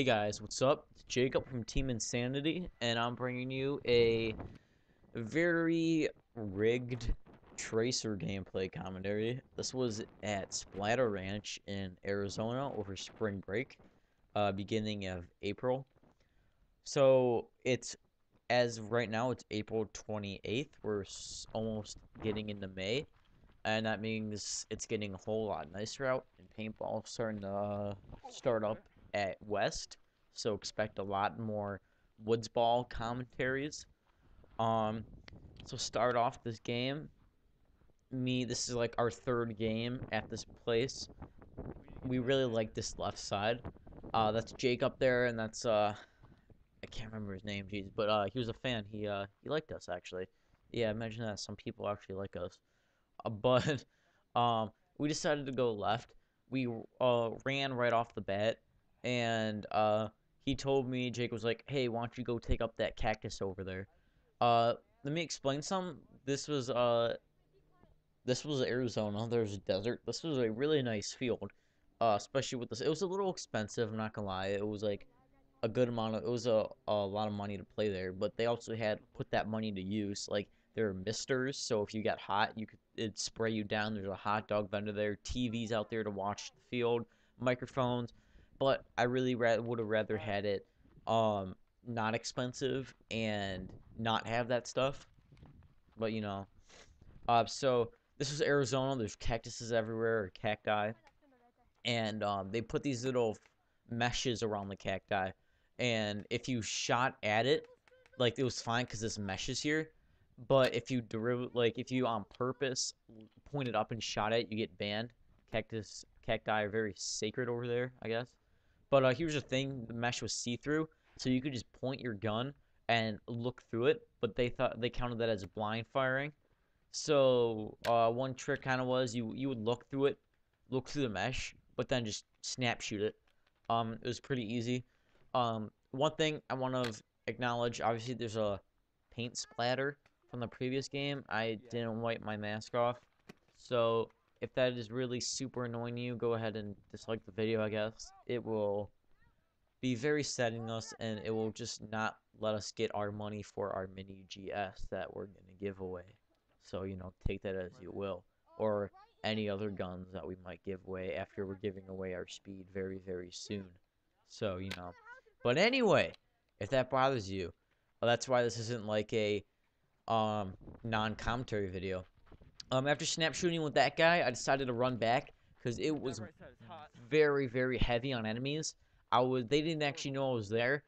Hey guys, what's up? It's Jacob from Team Insanity, and I'm bringing you a very rigged Tracer gameplay commentary. This was at Splatter Ranch in Arizona over spring break, beginning of April. So it's as right now it's April 28th. We're almost getting into May, and that means it's getting a whole lot nicer out, and paintball starting to start up at West. So expect a lot more woods ball commentaries. Um, so start off this game. This is like our third game at this place. We really like this left side. That's Jake up there, and that's I can't remember his name, jeez, but he was a fan. He liked us actually. Yeah, imagine that some people actually like us. But um, we decided to go left. We ran right off the bat, and he told me, Jake was like, "Hey, why don't you go take up that cactus over there?" Uh, Let me explain some. This was Arizona. There's a desert. This was a really nice field, especially with this. It was a little expensive. I'm not gonna lie. It was like a good amount of. It was a lot of money to play there, but they also had put that money to use. Like there are misters, so if you got hot, it'd spray you down. There's a hot dog vendor there. TVs out there to watch the field. Microphones, but I really would have rather had it not expensive and not have that stuff. But so this was Arizona. There's cactuses everywhere, or cacti, and they put these little meshes around the cacti, and if you shot at it, like it was fine because this mesh is here. But if you if you on purpose pointed up and shot it, you get banned. Cacti are very sacred over there, I guess. But here's the thing: the mesh was see-through, so you could just point your gun and look through it. But they counted that as blind firing. So one trick kind of was you would look through it, look through the mesh, but then just snap shoot it. It was pretty easy. One thing I want to acknowledge, obviously there's a paint splatter from the previous game. I didn't wipe my mask off, so if that is really super annoying you, go ahead and dislike the video. I guess it will be very setting us, and it will just not let us get our money for our mini GS that we're gonna give away. So take that as you will, or any other guns that we might give away after we're giving away our speed very, very soon. So but anyway, if that bothers you, well, that's why this isn't like a non-commentary video. After snap shooting with that guy, I decided to run back because it was very, very heavy on enemies. They didn't actually know I was there,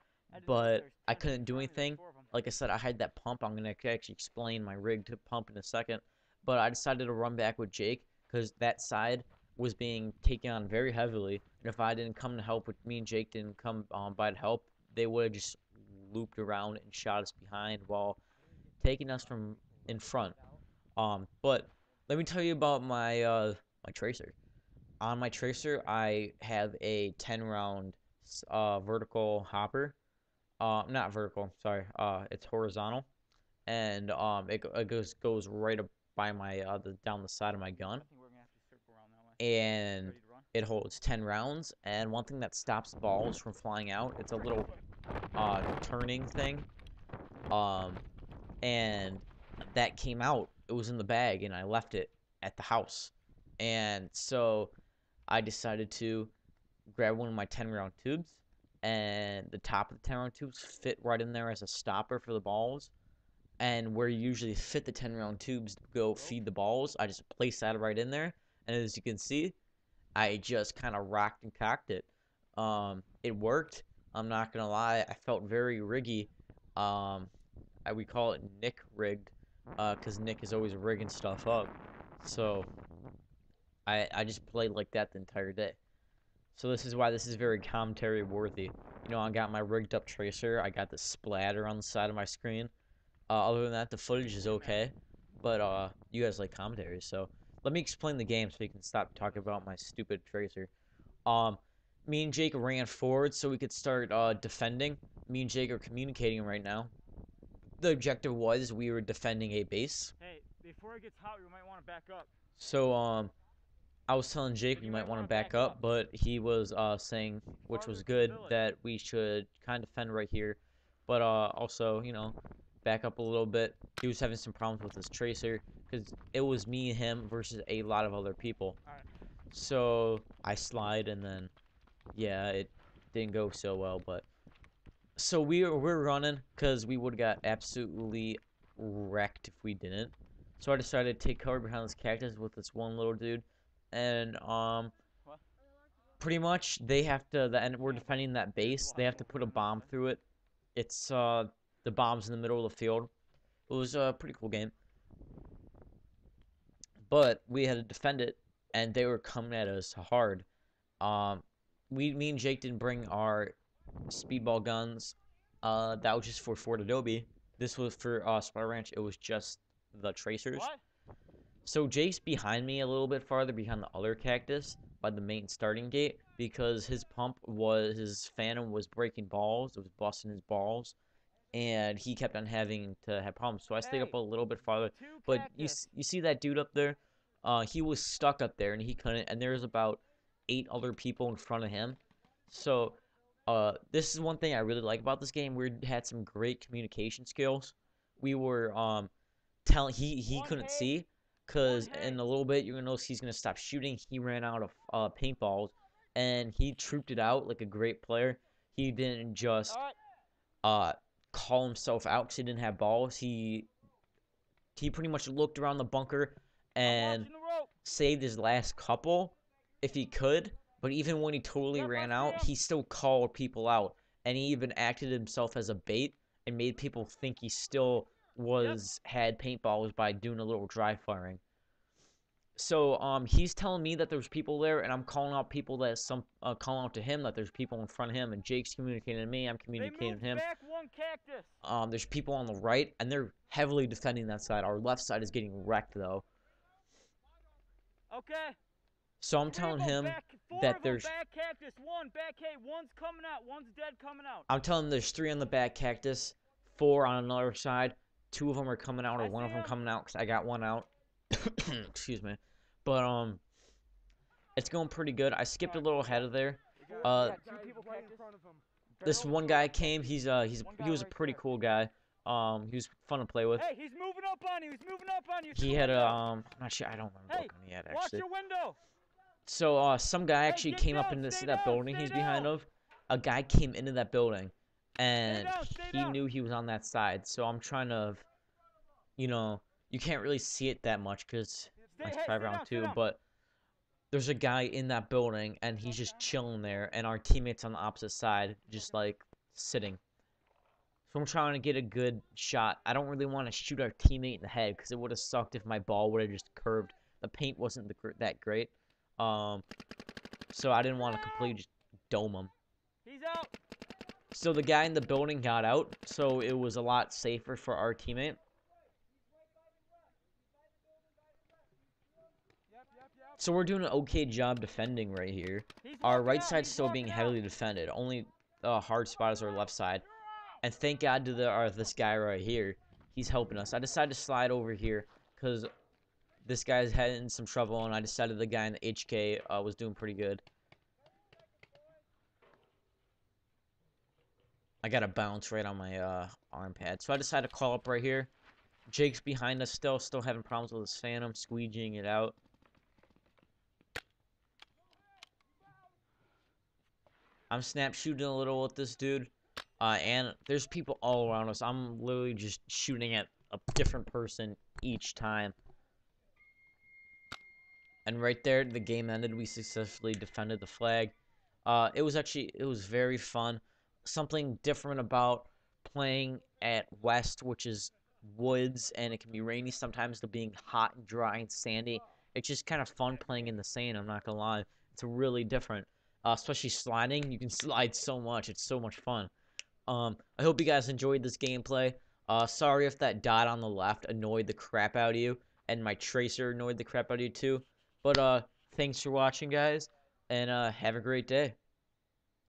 but I couldn't do anything. Like I said, I had that pump. I'm gonna actually explain my rig to pump in a second. But I decided to run back with Jake because that side was being taken on very heavily. And if I didn't come to help, with me and Jake didn't come by to help, they would have just looped around and shot us behind while taking us from in front. But let me tell you about my Tracer. On my Tracer, I have a 10 round vertical hopper. Not vertical, sorry. It's horizontal, and it goes right up by my down the side of my gun, and it holds 10 rounds. And one thing that stops balls from flying out, it's a little turning thing. Um, and that came out. It was in the bag, and I left it at the house. And so I decided to grab one of my 10 round tubes, and the top of the 10 round tubes fit right in there as a stopper for the balls. And where you usually fit the 10 round tubes to go feed the balls, I just placed that right in there. And as you can see, I just kind of rocked and cocked it. It worked. I'm not gonna lie, I felt very riggy. Um, we call it Nick rigged, because Nick is always rigging stuff up. So I just played like that the entire day. So this is why this is very commentary worthy. I got my rigged up Tracer. I got the splatter on the side of my screen. Other than that, the footage is okay. But you guys like commentary, so let me explain the game so you can stop talking about my stupid Tracer. Um, Me and Jake ran forward so we could start defending. Me and Jake are communicating right now. The objective was we were defending a base. Hey, before it gets hot, we might want to back up. So I was telling Jake we might want to back up, but he was saying, which was good, that we should kind of defend right here, but also, back up a little bit. He was having some problems with his tracer because it was me and him versus a lot of other people. So I slide, and then yeah, it didn't go so well. But so we're running because we would have got absolutely wrecked if we didn't. So I decided to take cover behind this cactus with this one little dude, and pretty much they have to. And we're defending that base. They have to put a bomb through it. It's the bomb's in the middle of the field. It was a pretty cool game, but we had to defend it, and they were coming at us hard. Um, me and Jake didn't bring our speedball guns. That was just for Fort Adobe. This was for Splatter Ranch. It was just the tracers. What? So Jake's behind me a little bit farther behind the other cactus by the main starting gate because his phantom was breaking balls. It was busting his balls, and he kept on having to have problems. So I stayed up a little bit farther. But you see that dude up there? He was stuck up there, and he couldn't. And there's about 8 other people in front of him. So this is one thing I really like about this game. We had some great communication skills. We were telling he couldn't see because in a little bit you're gonna notice he's gonna stop shooting. He ran out of paintballs, and he trooped it out like a great player. He didn't just call himself out because he didn't have balls. He pretty much looked around the bunker and saved his last couple if he could. But even when he totally ran out, he still called people out, and he even acted himself as a bait and made people think he still had paintballs by doing a little dry firing. So he's telling me that there's people there, and I'm calling out people that calling out to him that there's people in front of him, and Jake's communicating to me. I'm communicating to him. Back one cactus. There's people on the right, and they're heavily defending that side. Our left side is getting wrecked though. Okay. So I'm telling him that there's back cactus, one back hay, one's coming out, one's dead coming out. I'm telling him there's 3 on the back cactus, 4 on another side. 2 of them are coming out, or one of them coming out because I got one out. Excuse me, but it's going pretty good. I skipped a little ahead of there. This one guy came. He was a pretty cool guy. He was fun to play with. Hey, he's moving up on you. He's moving up on you. He had a I'm not sure. I don't remember what gun he had actually. Watch your window. So some guy actually came up into that building he's behind of. A guy came into that building, and he knew he was on that side. So I'm trying to, you can't really see it that much because it's private round 2, but there's a guy in that building, and he's just chilling there, and our teammates on the opposite side just like sitting. So I'm trying to get a good shot. I don't really want to shoot our teammate in the head because it would have sucked if my ball would have just curved. The paint wasn't that great. So I didn't want to completely just dome him. He's out. So the guy in the building got out, so it was a lot safer for our teammate. So we're doing an okay job defending right here. Our right side's still being heavily defended. Only hard spot is our left side. And thank God to this guy right here. He's helping us. I decided to slide over here because this guy's having some trouble, and I decided the guy in the HK was doing pretty good. I got a bounce right on my arm pad. So I decided to call up right here. Jake's behind us still having problems with his phantom, squeegeeing it out. I'm snap shooting a little with this dude. And there's people all around us. I'm literally just shooting at a different person each time. And right there, the game ended. We successfully defended the flag. It was very fun. Something different about playing at West, which is woods, and it can be rainy sometimes, to being hot and dry and sandy. It's just kind of fun playing in the sand, I'm not gonna lie. It's really different. Especially sliding. You can slide so much. It's so much fun. I hope you guys enjoyed this gameplay. Sorry if that dot on the left annoyed the crap out of you, and my tracer annoyed the crap out of you too. But thanks for watching, guys, and have a great day.